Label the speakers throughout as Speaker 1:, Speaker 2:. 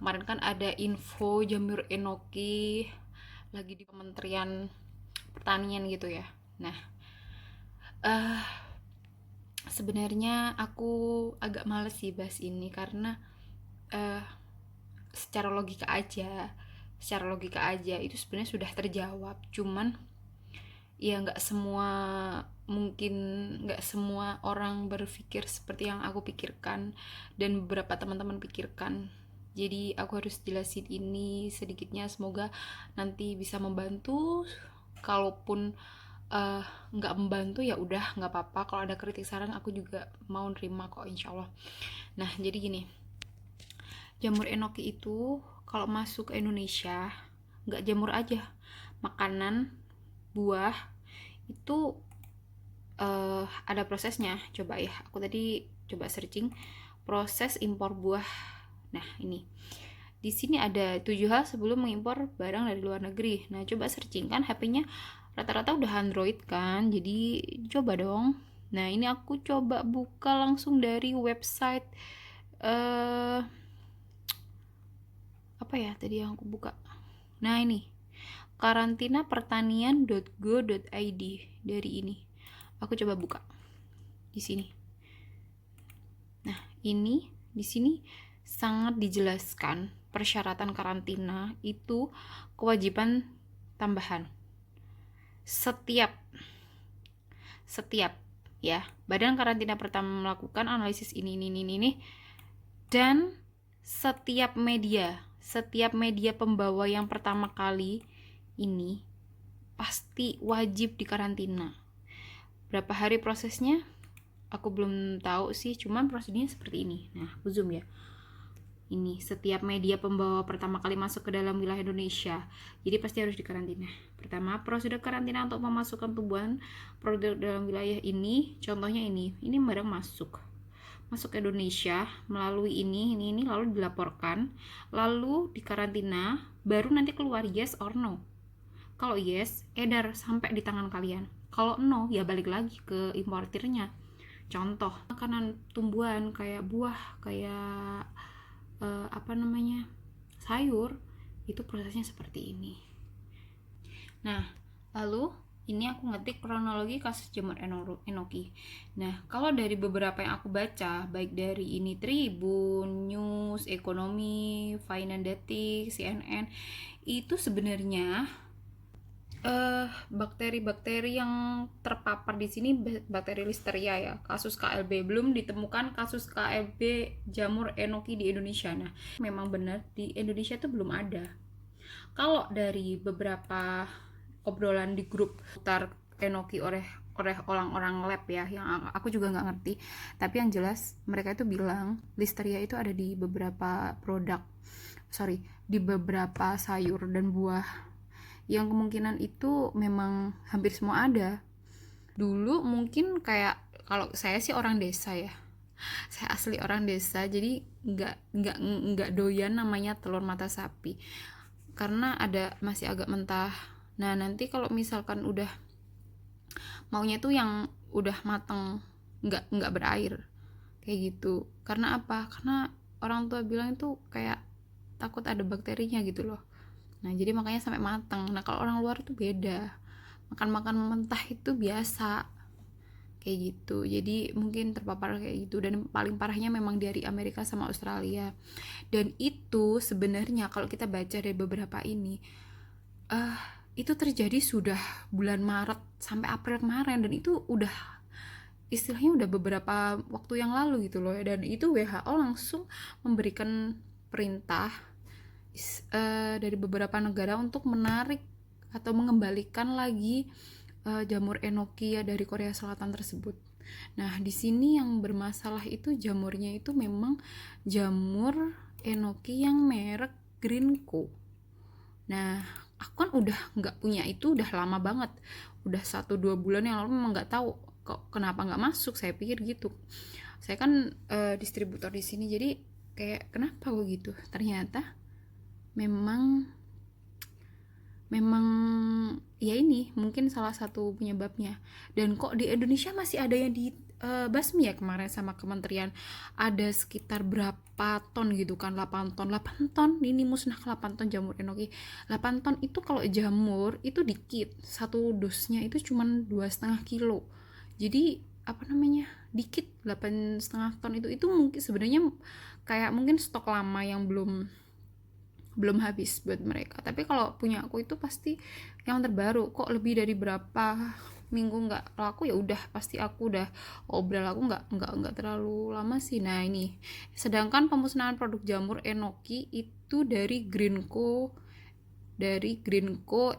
Speaker 1: Kemarin kan ada info jamur enoki lagi di Kementerian Pertanian gitu ya. Nah, eh sebenarnya aku agak males sih bahas ini karena eh secara logika aja, itu sebenarnya sudah terjawab. Cuman ya mungkin nggak semua orang berpikir seperti yang aku pikirkan dan beberapa teman-teman pikirkan. Jadi aku harus jelasin ini sedikitnya, semoga nanti bisa membantu. Kalaupun eh, nggak membantu ya udah nggak apa-apa, kalau ada kritik saran aku juga mau nerima kok, insya Allah. Nah jadi gini, jamur enoki itu kalau masuk ke Indonesia nggak jamur aja, makanan, buah itu ada prosesnya. Coba ya, aku tadi coba searching proses impor buah. Nah ini di sini ada 7 hal sebelum mengimpor barang dari luar negeri. Nah coba searching, kan HP-nya rata-rata udah Android kan, jadi coba dong. Nah ini aku coba buka langsung dari website eh apa ya tadi yang aku buka. Nah ini karantinapertanian.go.id, dari ini aku coba buka di sini. Nah, ini di sini sangat dijelaskan persyaratan karantina itu kewajiban tambahan. Setiap setiap ya, badan karantina pertama melakukan analisis ini dan setiap media pembawa yang pertama kali ini pasti wajib dikarantina. Berapa hari prosesnya? Aku belum tahu sih, cuman prosedurnya seperti ini. Nah, aku zoom ya. Ini setiap media pembawa pertama kali masuk ke dalam wilayah Indonesia, jadi pasti harus dikarantina. Pertama, prosedur karantina untuk memasukkan tumbuhan produk dalam wilayah ini, contohnya ini barang masuk ke Indonesia melalui ini lalu dilaporkan, lalu dikarantina, baru nanti keluar yes or no. Kalau yes, edar sampai di tangan kalian. Kalau no, ya balik lagi ke importirnya. Contoh makanan tumbuhan kayak buah, kayak apa namanya, sayur, itu prosesnya seperti ini. Nah lalu ini aku ngetik kronologi kasus jamur enoki. Nah kalau dari beberapa yang aku baca, baik dari ini Tribun, News, Ekonomi, Finance Detik, CNN, itu sebenarnya bakteri-bakteri yang terpapar di sini bakteri listeria ya. Kasus KLB belum ditemukan, kasus KLB jamur enoki di Indonesia. Nah, memang benar di Indonesia itu belum ada. Kalau dari beberapa obrolan di grup putar enoki oleh orang-orang lab ya, yang aku juga nggak ngerti, tapi yang jelas mereka itu bilang listeria itu ada di beberapa di beberapa sayur dan buah, yang kemungkinan itu memang hampir semua ada. Dulu mungkin kayak, kalau saya sih orang desa ya, saya asli orang desa, jadi nggak doyan namanya telur mata sapi karena masih agak mentah. Nah nanti kalau misalkan udah maunya tuh yang udah mateng, nggak berair kayak gitu. Karena apa? Karena orang tua bilang itu kayak takut ada bakterinya gitu loh. Nah jadi makanya sampai matang. Nah kalau orang luar itu beda, makan mentah itu biasa kayak gitu. Jadi mungkin terpapar kayak gitu, dan paling parahnya memang dari Amerika sama Australia. Dan itu sebenarnya kalau kita baca dari beberapa ini, uh, itu terjadi sudah bulan Maret sampai April kemarin, dan itu udah istilahnya udah beberapa waktu yang lalu gitu loh. Dan itu WHO langsung memberikan perintah dari beberapa negara untuk menarik atau mengembalikan lagi jamur enoki ya dari Korea Selatan tersebut. Nah, di sini yang bermasalah itu jamurnya itu memang jamur enoki yang merek Greenko. Nah, aku kan udah nggak punya itu udah lama banget, udah 1-2 bulan yang lalu. Memang nggak tahu kok kenapa nggak masuk, saya pikir gitu. Saya kan distributor di sini, jadi kayak kenapa kok gitu. Ternyata memang memang ya ini mungkin salah satu penyebabnya. Dan kok di Indonesia masih ada yang basmi ya kemarin sama kementerian, ada sekitar berapa ton gitu kan, 8 ton ini musnah, 8 ton jamur enoki. 8 ton itu kalau jamur itu dikit, satu dosnya itu cuman 2,5 kilo, jadi apa namanya, dikit. 8,5 ton itu mungkin sebenarnya kayak mungkin stok lama yang belum belum habis buat mereka, tapi kalau punya aku itu pasti yang terbaru. Kok lebih dari berapa minggu nggak laku, ya udah pasti aku udah obral, aku nggak terlalu lama sih. Nah ini, sedangkan pemusnahan produk jamur enoki itu dari Greenco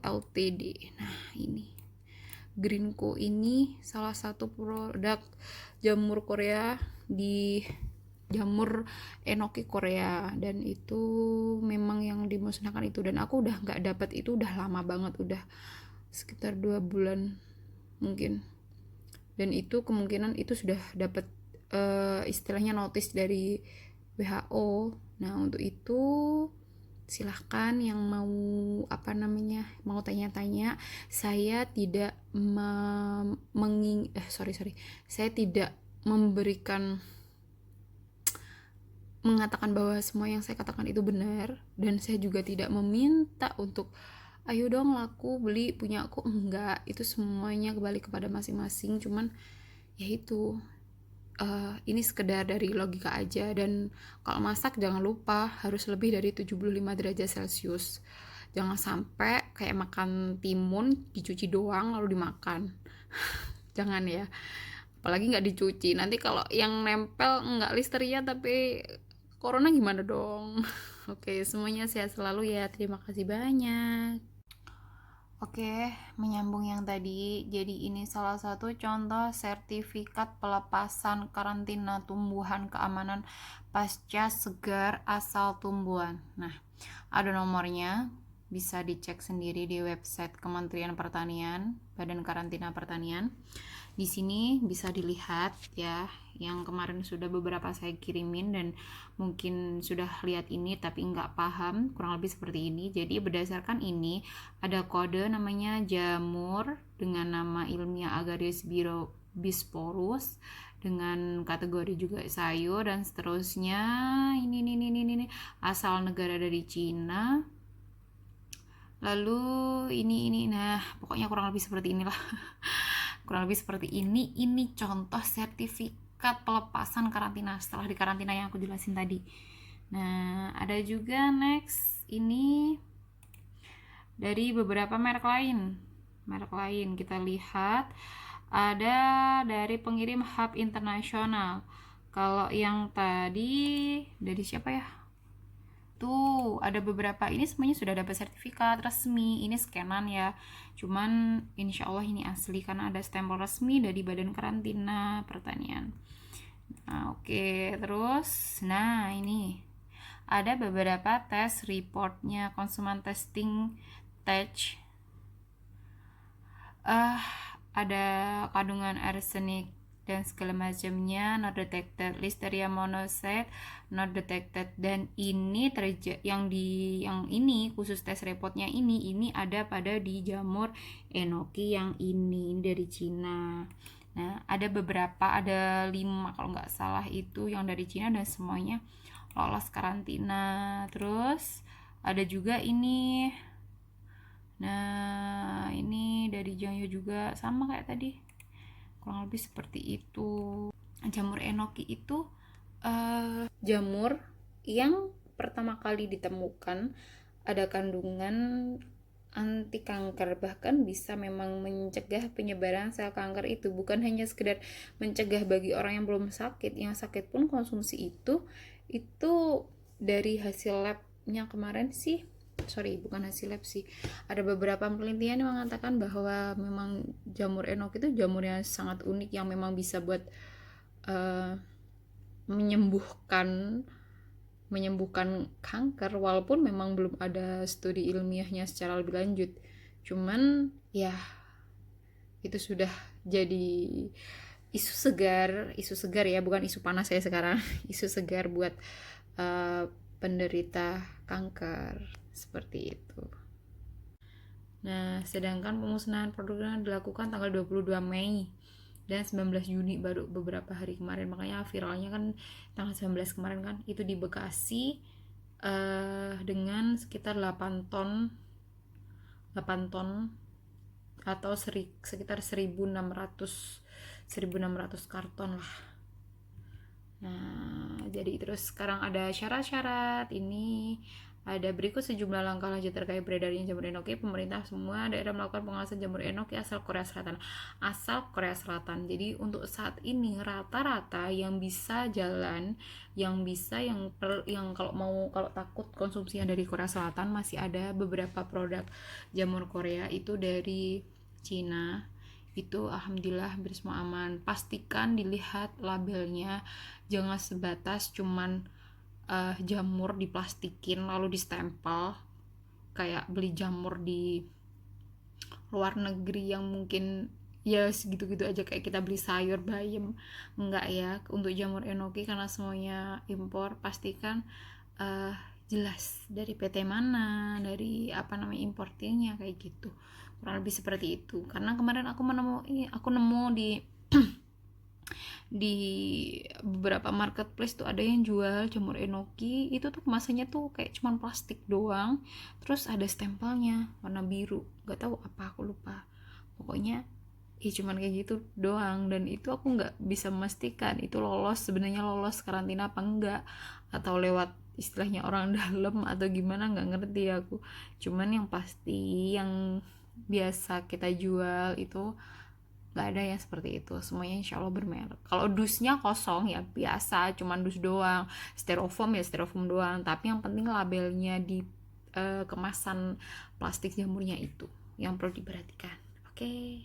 Speaker 1: Ltd. Nah ini Greenco ini salah satu produk jamur Korea di jamur enoki Korea, dan itu memang yang dimusnahkan itu, dan aku udah nggak dapat itu udah lama banget, udah sekitar 2 bulan mungkin, dan itu kemungkinan itu sudah dapat istilahnya notice dari WHO. Nah untuk itu silahkan yang mau apa namanya, mau tanya-tanya, saya tidak saya tidak memberikan, mengatakan bahwa semua yang saya katakan itu benar, dan saya juga tidak meminta untuk ayo dong laku beli punya aku, enggak, itu semuanya kembali kepada masing-masing. Cuman ya itu, ini sekedar dari logika aja. Dan kalau masak jangan lupa harus lebih dari 75 derajat Celcius, jangan sampai kayak makan timun dicuci doang lalu dimakan. Jangan ya, apalagi nggak dicuci, nanti kalau yang nempel nggak listeria tapi corona gimana dong. Oke, semuanya sehat selalu ya, terima kasih banyak. Oke, menyambung yang tadi, jadi ini salah satu contoh sertifikat pelepasan karantina tumbuhan keamanan pasca segar asal tumbuhan. Nah, ada nomornya, bisa dicek sendiri di website Kementerian Pertanian, Badan Karantina Pertanian. Di sini bisa dilihat ya, yang kemarin sudah beberapa saya kirimin dan mungkin sudah lihat ini tapi nggak paham, kurang lebih seperti ini. Jadi berdasarkan ini ada kode namanya jamur dengan nama ilmiah Agaris bisporus, dengan kategori juga sayur dan seterusnya. Ini asal negara dari Cina. Lalu ini nah pokoknya kurang lebih seperti inilah. Kurang lebih seperti ini contoh sertifikat pelepasan karantina setelah dikarantina yang aku jelasin tadi. Nah ada juga next ini dari beberapa merek lain kita lihat, ada dari pengirim hub internasional. Kalau yang tadi dari siapa ya, tuh ada beberapa, ini semuanya sudah dapat sertifikat resmi. Ini scanan ya, cuman insya Allah ini asli karena ada stempel resmi dari Badan Karantina Pertanian. Nah, oke, terus nah ini ada beberapa tes reportnya Consumer Testing Tech. Ada kandungan arsenik dan segala macamnya, not detected. Listeria monocyte not detected. Dan ini yang ini khusus tes reportnya ini ada pada di jamur enoki yang ini dari Cina. Nah ada beberapa, ada 5 kalau nggak salah itu yang dari Cina dan semuanya lolos karantina. Terus ada juga ini, nah ini dari Jiangyo juga sama kayak tadi, kurang lebih seperti itu. Jamur enoki itu jamur yang pertama kali ditemukan ada kandungan anti kanker, bahkan bisa memang mencegah penyebaran sel kanker itu. Bukan hanya sekedar mencegah bagi orang yang belum sakit, yang sakit pun konsumsi itu dari hasil labnya kemarin sih, bukan hasil lab sih, ada beberapa penelitian yang mengatakan bahwa memang jamur enoki itu jamur yang sangat unik, yang memang bisa buat menyembuhkan kanker, walaupun memang belum ada studi ilmiahnya secara lebih lanjut. Cuman ya itu sudah jadi isu segar ya, bukan isu panas ya sekarang. Isu segar buat penderita kanker seperti itu. Nah, sedangkan pemusnahan produknya dilakukan tanggal 22 Mei. dan 19 Juni baru beberapa hari kemarin, makanya viralnya kan tanggal 19 kemarin kan, itu di Bekasi dengan sekitar 8 ton atau sekitar 1600 karton lah. Nah, jadi terus sekarang ada syarat-syarat ini. Ada berikut sejumlah langkah lanjut terkait beredarnya jamur enoki. Pemerintah semua daerah melakukan pengawasan jamur enoki asal Korea Selatan. Asal Korea Selatan. Jadi untuk saat ini rata-rata yang bisa jalan, yang kalau takut konsumsinya dari Korea Selatan, masih ada beberapa produk jamur Korea itu dari Cina. Itu alhamdulillah hampir semua aman. Pastikan dilihat labelnya, jangan sebatas cuman jamur diplastikin lalu distempel kayak beli jamur di luar negeri yang mungkin ya segitu-gitu aja, kayak kita beli sayur bayam. Enggak ya, untuk jamur enoki karena semuanya impor, pastikan jelas dari PT mana, dari apa namanya importirnya, kayak gitu, kurang lebih seperti itu. Karena kemarin aku nemu di beberapa marketplace tuh ada yang jual jamur enoki, itu tuh kemasannya tuh kayak cuman plastik doang, terus ada stempelnya warna biru, nggak tahu apa, aku lupa, pokoknya ya cuman kayak gitu doang. Dan itu aku nggak bisa memastikan itu sebenarnya lolos karantina apa enggak, atau lewat istilahnya orang dalam atau gimana, nggak ngerti aku. Cuman yang pasti yang biasa kita jual itu nggak ada yang seperti itu, semuanya insya Allah bermerek. Kalau dusnya kosong ya biasa, cuman dus doang, styrofoam ya styrofoam doang, tapi yang penting labelnya di kemasan plastik jamurnya itu yang perlu diperhatikan. Oke.